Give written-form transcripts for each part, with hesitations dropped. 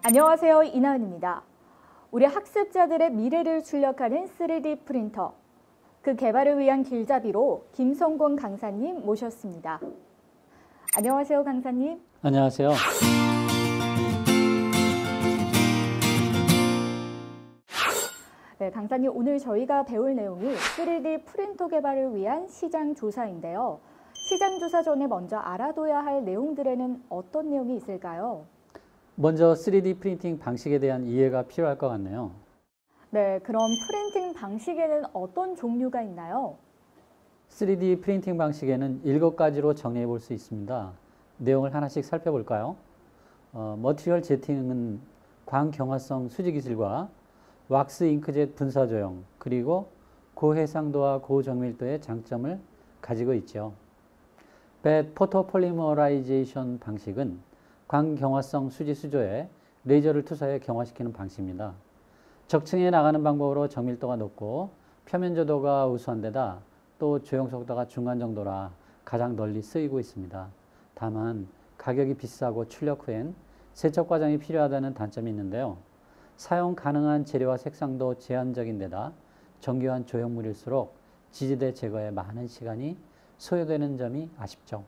안녕하세요. 이나은입니다. 우리 학습자들의 미래를 출력하는 3D 프린터. 그 개발을 위한 길잡이로 김성곤 강사님 모셨습니다. 안녕하세요, 강사님. 안녕하세요. 네, 강사님, 오늘 저희가 배울 내용이 3D 프린터 개발을 위한 시장 조사인데요. 시장 조사 전에 먼저 알아둬야 할 내용들에는 어떤 내용이 있을까요? 먼저 3D 프린팅 방식에 대한 이해가 필요할 것 같네요. 네, 그럼 프린팅 방식에는 어떤 종류가 있나요? 3D 프린팅 방식에는 7가지로 정리해 볼 수 있습니다. 내용을 하나씩 살펴볼까요? 머티리얼 제팅은 광경화성 수지 기술과 왁스 잉크젯 분사 조형, 그리고 고해상도와 고정밀도의 장점을 가지고 있죠. 벳 포토폴리머라이제이션 방식은 광경화성 수지 수조에 레이저를 투사해 경화시키는 방식입니다. 적층에 나가는 방법으로 정밀도가 높고 표면조도가 우수한 데다 또 조형 속도가 중간 정도라 가장 널리 쓰이고 있습니다. 다만 가격이 비싸고 출력 후엔 세척 과정이 필요하다는 단점이 있는데요. 사용 가능한 재료와 색상도 제한적인 데다 정교한 조형물일수록 지지대 제거에 많은 시간이 소요되는 점이 아쉽죠.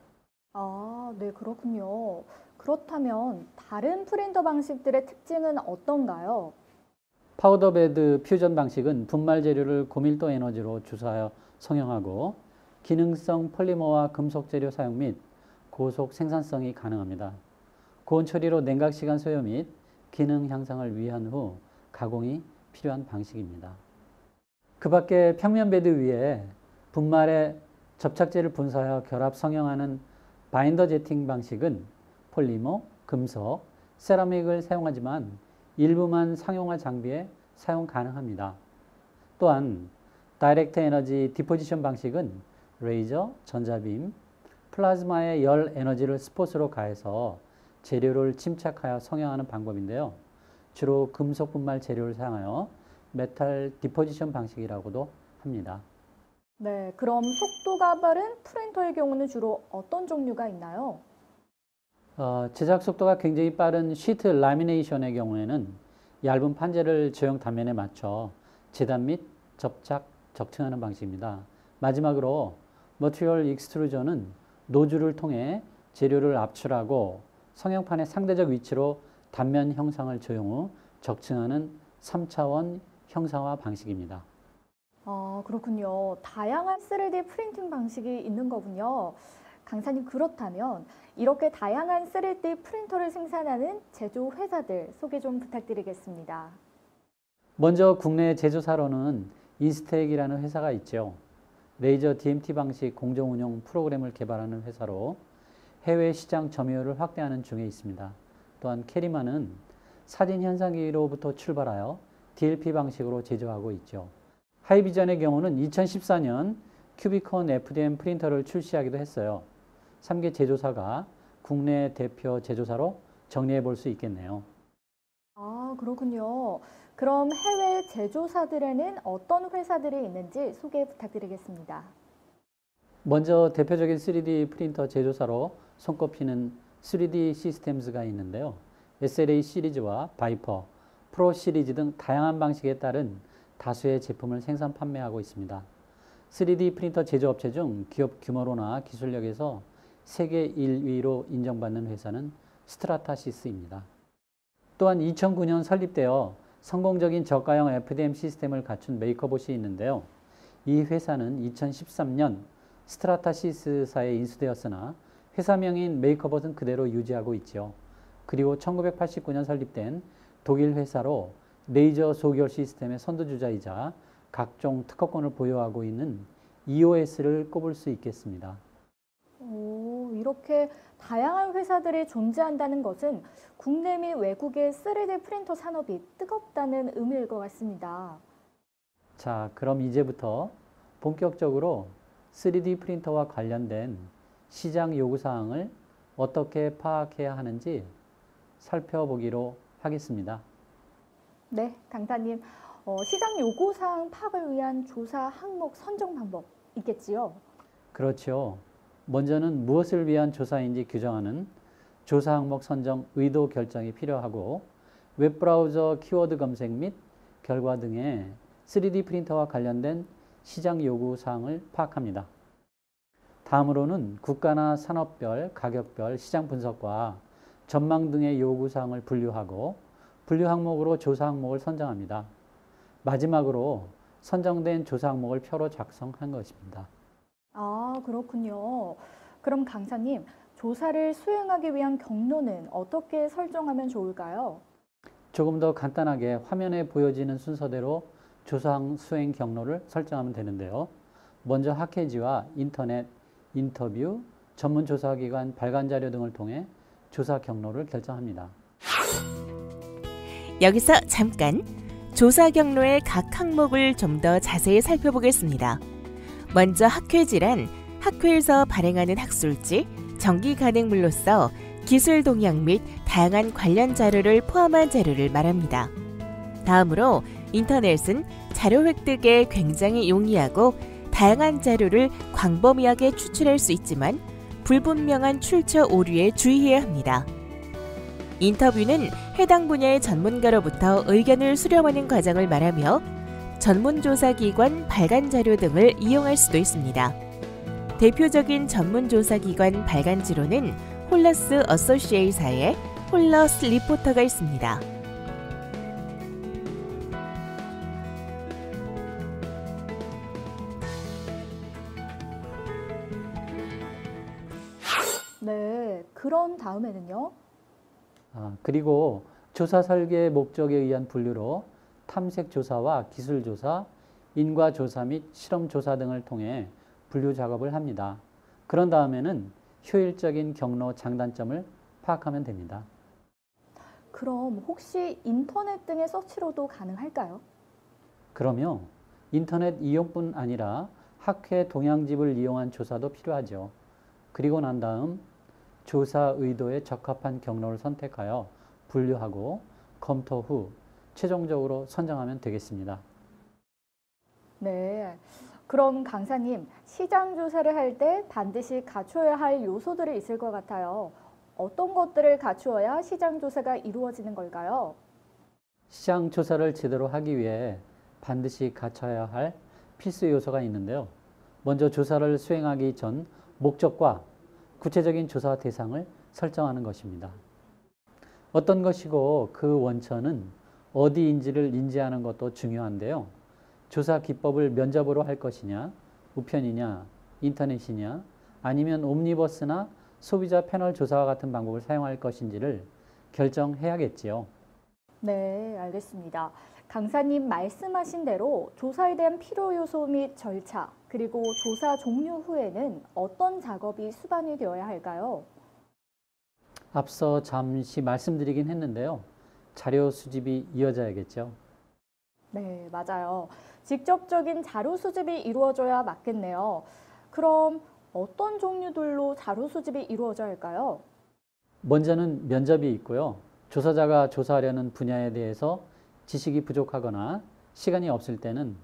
아, 네, 그렇군요. 그렇다면 다른 프린터 방식들의 특징은 어떤가요? 파우더 베드 퓨전 방식은 분말 재료를 고밀도 에너지로 주사하여 성형하고 기능성 폴리머와 금속 재료 사용 및 고속 생산성이 가능합니다. 고온 처리로 냉각 시간 소요 및 기능 향상을 위한 후 가공이 필요한 방식입니다. 그 밖에 평면 베드 위에 분말에 접착제를 분사하여 결합 성형하는 바인더 제팅 방식은 폴리머, 금속, 세라믹을 사용하지만 일부만 상용화 장비에 사용 가능합니다. 또한 다이렉트 에너지 디포지션 방식은 레이저, 전자빔, 플라즈마의 열 에너지를 스폿으로 가해서 재료를 침착하여 성형하는 방법인데요. 주로 금속 분말 재료를 사용하여 메탈 디포지션 방식이라고도 합니다. 네, 그럼 속도가 빠른 프린터의 경우는 주로 어떤 종류가 있나요? 제작 속도가 굉장히 빠른 시트 라미네이션의 경우에는 얇은 판재를 조형 단면에 맞춰 재단 및 접착, 적층하는 방식입니다. 마지막으로 머티리얼 익스트루전은 노즐을 통해 재료를 압출하고 성형판의 상대적 위치로 단면 형상을 조형 후 적층하는 3차원 형상화 방식입니다. 아, 그렇군요. 다양한 3D 프린팅 방식이 있는 거군요. 강사님, 그렇다면 이렇게 다양한 3D 프린터를 생산하는 제조 회사들 소개 좀 부탁드리겠습니다. 먼저 국내 제조사로는 인스텍이라는 회사가 있죠. 레이저 DMT 방식 공정 운영 프로그램을 개발하는 회사로 해외 시장 점유율을 확대하는 중에 있습니다. 또한 캐리마는 사진 현상기로부터 출발하여 DLP 방식으로 제조하고 있죠. 하이비전의 경우는 2014년 큐비콘 FDM 프린터를 출시하기도 했어요. 3개 제조사가 국내 대표 제조사로 정리해 볼 수 있겠네요. 아, 그렇군요. 그럼 해외 제조사들에는 어떤 회사들이 있는지 소개 부탁드리겠습니다. 먼저 대표적인 3D 프린터 제조사로 손꼽히는 3D 시스템즈가 있는데요. SLA 시리즈와 바이퍼, 프로 시리즈 등 다양한 방식에 따른 다수의 제품을 생산 판매하고 있습니다. 3D 프린터 제조업체 중 기업 규모로나 기술력에서 세계 1위로 인정받는 회사는 스트라타시스입니다. 또한 2009년 설립되어 성공적인 저가형 FDM 시스템을 갖춘 메이커봇이 있는데요. 이 회사는 2013년 스트라타시스사에 인수되었으나 회사명인 메이커봇은 그대로 유지하고 있죠. 그리고 1989년 설립된 독일 회사로 레이저 소결 시스템의 선두주자이자 각종 특허권을 보유하고 있는 EOS를 꼽을 수 있겠습니다. 오, 이렇게 다양한 회사들이 존재한다는 것은 국내 및 외국의 3D 프린터 산업이 뜨겁다는 의미일 것 같습니다. 자, 그럼 이제부터 본격적으로 3D 프린터와 관련된 시장 요구사항을 어떻게 파악해야 하는지 살펴보기로 하겠습니다. 네, 강사님. 시장 요구사항 파악을 위한 조사 항목 선정 방법 있겠지요? 그렇죠. 먼저는 무엇을 위한 조사인지 규정하는 조사 항목 선정 의도 결정이 필요하고 웹브라우저 키워드 검색 및 결과 등의 3D 프린터와 관련된 시장 요구 사항을 파악합니다. 다음으로는 국가나 산업별, 가격별 시장 분석과 전망 등의 요구 사항을 분류하고 분류 항목으로 조사 항목을 선정합니다. 마지막으로 선정된 조사 항목을 표로 작성한 것입니다. 아, 그렇군요. 그럼 강사님, 조사를 수행하기 위한 경로는 어떻게 설정하면 좋을까요? 조금 더 간단하게 화면에 보여지는 순서대로 조사 수행 경로를 설정하면 되는데요. 먼저 학회지와 인터넷, 인터뷰, 전문조사기관 발간자료 등을 통해 조사 경로를 결정합니다. 여기서 잠깐 조사 경로의 각 항목을 좀 더 자세히 살펴보겠습니다. 먼저 학회지란 학회에서 발행하는 학술지, 정기 간행물로서 기술 동향 및 다양한 관련 자료를 포함한 자료를 말합니다. 다음으로 인터넷은 자료 획득에 굉장히 용이하고 다양한 자료를 광범위하게 추출할 수 있지만 불분명한 출처 오류에 주의해야 합니다. 인터뷰는 해당 분야의 전문가로부터 의견을 수렴하는 과정을 말하며 전문조사기관 발간자료 등을 이용할 수도 있습니다. 대표적인 전문조사기관 발간지로는 홀러스 어소시에이사의 홀러스 리포터가 있습니다. 네, 그런 다음에는요? 그리고 조사 설계의 목적에 의한 분류로 탐색 조사와 기술 조사, 인과 조사 및 실험 조사 등을 통해 분류 작업을 합니다. 그런 다음에는 효율적인 경로 장단점을 파악하면 됩니다. 그럼 혹시 인터넷 등의 서치로도 가능할까요? 그러며 인터넷 이용뿐 아니라 학회 동향집을 이용한 조사도 필요하죠. 그리고 난 다음 조사 의도에 적합한 경로를 선택하여 분류하고 검토 후 최종적으로 선정하면 되겠습니다. 네. 그럼 강사님, 시장 조사를 할 때 반드시 갖춰야 할 요소들이 있을 것 같아요. 어떤 것들을 갖추어야 시장 조사가 이루어지는 걸까요? 시장 조사를 제대로 하기 위해 반드시 갖춰야 할 필수 요소가 있는데요. 먼저 조사를 수행하기 전 목적과 구체적인 조사 대상을 설정하는 것입니다. 어떤 것이고 그 원천은 어디인지를 인지하는 것도 중요한데요. 조사 기법을 면접으로 할 것이냐, 우편이냐, 인터넷이냐, 아니면 옴니버스나 소비자 패널 조사와 같은 방법을 사용할 것인지를 결정해야겠지요. 네, 알겠습니다. 강사님 말씀하신 대로 조사에 대한 필요 요소 및 절차, 그리고 조사 종료 후에는 어떤 작업이 수반이 되어야 할까요? 앞서 잠시 말씀드리긴 했는데요. 자료 수집이 이어져야겠죠. 네, 맞아요. 직접적인 자료 수집이 이루어져야 맞겠네요. 그럼 어떤 종류들로 자료 수집이 이루어져야 할까요? 먼저는 면접이 있고요. 조사자가 조사하려는 분야에 대해서 지식이 부족하거나 시간이 없을 때는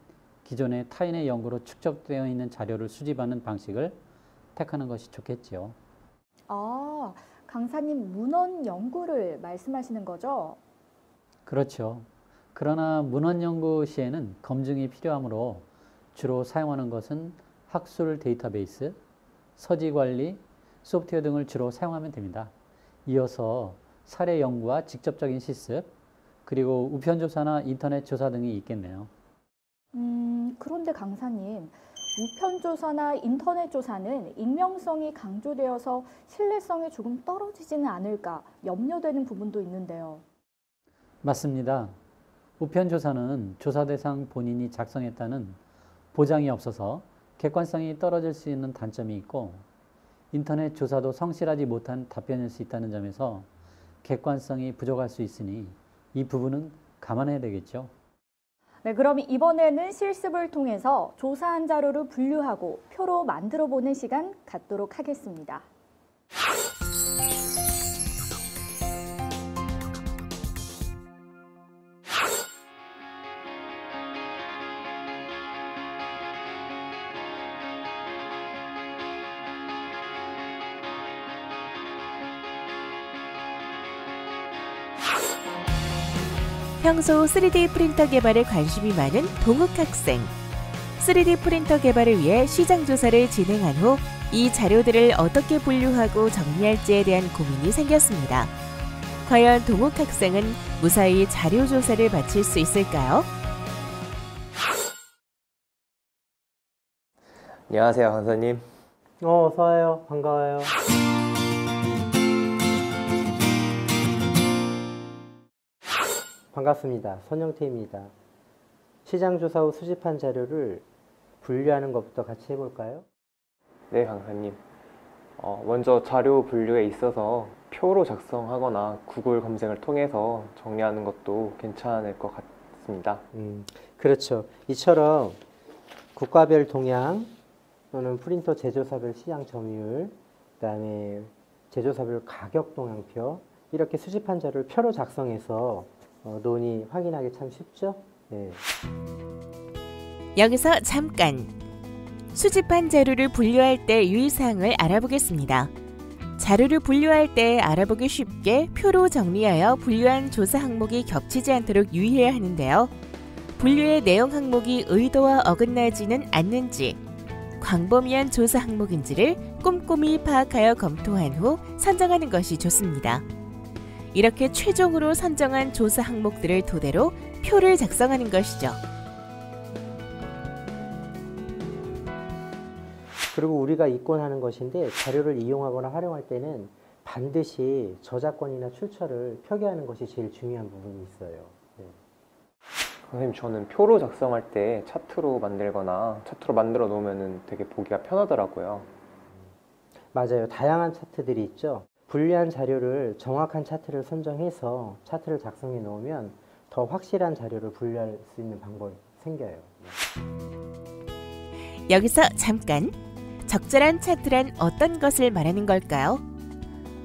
기존의 타인의 연구로 축적되어 있는 자료를 수집하는 방식을 택하는 것이 좋겠지요. 아, 강사님 문헌 연구를 말씀하시는 거죠? 그렇죠. 그러나 문헌 연구 시에는 검증이 필요하므로 주로 사용하는 것은 학술 데이터베이스, 서지 관리, 소프트웨어 등을 주로 사용하면 됩니다. 이어서 사례 연구와 직접적인 실습, 그리고 우편 조사나 인터넷 조사 등이 있겠네요. 그런데 강사님, 우편 조사나 인터넷 조사는 익명성이 강조되어서 신뢰성이 조금 떨어지지는 않을까 염려되는 부분도 있는데요. 맞습니다. 우편 조사는 조사 대상 본인이 작성했다는 보장이 없어서 객관성이 떨어질 수 있는 단점이 있고, 인터넷 조사도 성실하지 못한 답변일 수 있다는 점에서 객관성이 부족할 수 있으니 이 부분은 감안해야 되겠죠. 네, 그럼 이번에는 실습을 통해서 조사한 자료를 분류하고 표로 만들어 보는 시간 갖도록 하겠습니다. 평소 3D 프린터 개발에 관심이 많은 동욱 학생. 3D 프린터 개발을 위해 시장 조사를 진행한 후 이 자료들을 어떻게 분류하고 정리할지에 대한 고민이 생겼습니다. 과연 동욱 학생은 무사히 자료 조사를 마칠 수 있을까요? 안녕하세요, 강사님. 어서 와요. 반가워요. 반갑습니다. 손영태입니다. 시장조사 후 수집한 자료를 분류하는 것부터 같이 해볼까요? 네, 강사님. 먼저 자료 분류에 있어서 표로 작성하거나 구글 검색을 통해서 정리하는 것도 괜찮을 것 같습니다. 그렇죠. 이처럼 국가별 동향 또는 프린터 제조사별 시장 점유율, 그다음에 제조사별 가격 동향표 이렇게 수집한 자료를 표로 작성해서 논의 확인하기 참 쉽죠? 네. 여기서 잠깐! 수집한 자료를 분류할 때 유의사항을 알아보겠습니다. 자료를 분류할 때 알아보기 쉽게 표로 정리하여 분류한 조사 항목이 겹치지 않도록 유의해야 하는데요. 분류의 내용 항목이 의도와 어긋나지는 않는지, 광범위한 조사 항목인지를 꼼꼼히 파악하여 검토한 후 선정하는 것이 좋습니다. 이렇게 최종으로 선정한 조사 항목들을 토대로 표를 작성하는 것이죠. 그리고 우리가 입건하는 것인데 자료를 이용하거나 활용할 때는 반드시 저작권이나 출처를 표기하는 것이 제일 중요한 부분이 있어요. 네. 선생님, 저는 표로 작성할 때 차트로 만들거나 차트로 만들어 놓으면 되게 보기가 편하더라고요. 맞아요. 다양한 차트들이 있죠. 분류한 자료를 정확한 차트를 선정해서 차트를 작성해 놓으면 더 확실한 자료를 분류할 수 있는 방법이 생겨요. 여기서 잠깐! 적절한 차트란 어떤 것을 말하는 걸까요?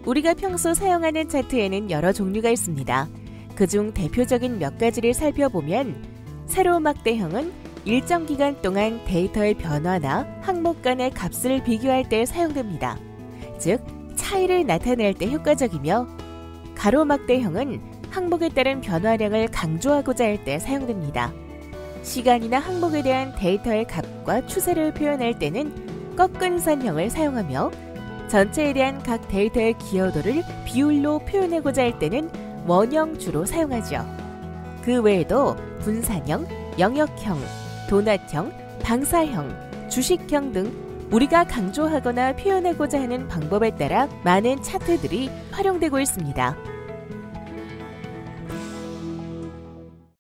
우리가 평소 사용하는 차트에는 여러 종류가 있습니다. 그중 대표적인 몇 가지를 살펴보면 세로 막대형은 일정 기간 동안 데이터의 변화나 항목 간의 값을 비교할 때 사용됩니다. 즉, 차이를 나타낼 때 효과적이며 가로 막대형은 항목에 따른 변화량을 강조하고자 할 때 사용됩니다. 시간이나 항목에 대한 데이터의 값과 추세를 표현할 때는 꺾은 선형을 사용하며 전체에 대한 각 데이터의 기여도를 비율로 표현하고자 할 때는 원형 주로 사용하죠. 그 외에도 분산형, 영역형, 도넛형, 방사형, 주식형 등 우리가 강조하거나 표현하고자 하는 방법에 따라 많은 차트들이 활용되고 있습니다.